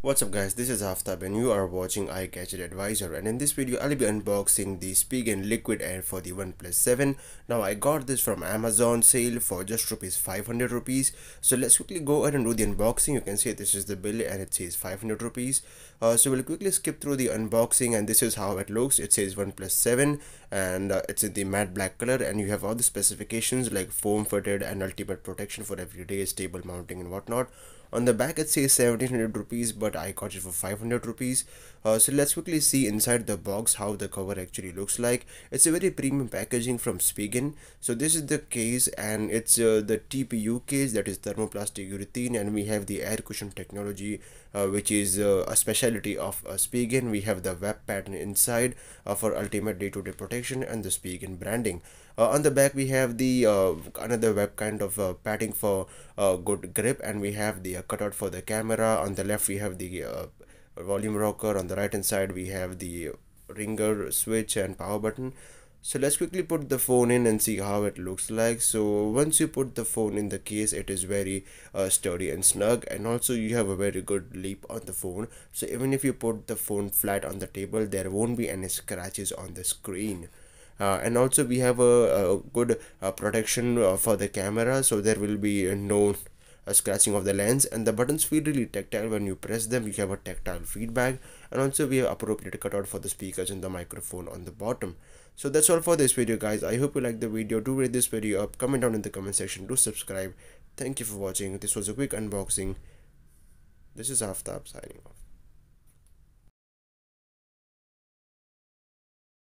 What's up guys, this is Aftab and you are watching iGadget Advisor, and in this video I'll be unboxing the Spigen Liquid Air for the Oneplus 7. Now I got this from Amazon sale for just rupees 500 rupees. So let's quickly go ahead and do the unboxing. You can see this is the bill and it says 500 rupees. So we'll quickly skip through the unboxing, and this is how it looks. It says Oneplus 7 and it's in the matte black color, and you have all the specifications like foam fitted and ultimate protection for everyday stable mounting and whatnot. On the back it says 1700 rupees, but I got it for 500 rupees. So let's quickly see inside the box how the cover actually looks like. It's a very premium packaging from Spigen. So this is the case, and it's the TPU case, that is thermoplastic urethane, and we have the air cushion technology, which is a specialty of Spigen. We have the web pattern inside for ultimate day-to-day protection and the Spigen branding. On the back we have the another web kind of padding for good grip, and we have the cutout for the camera. On the left we have the volume rocker. On the right hand side we have the ringer switch and power button. So let's quickly put the phone in and see how it looks like. So once you put the phone in the case, it is very sturdy and snug, and also you have a very good leap on the phone. So even if you put the phone flat on the table, there won't be any scratches on the screen. And also we have a good protection for the camera, so there will be no scratching of the lens, and the buttons feel really tactile. When you press them you have a tactile feedback, and also we have appropriate cutout for the speakers and the microphone on the bottom. So that's all for this video guys. I hope you like the video. Do rate this video up, comment down in the comment section, do subscribe. Thank you for watching. This was a quick unboxing. This is Aftab signing off.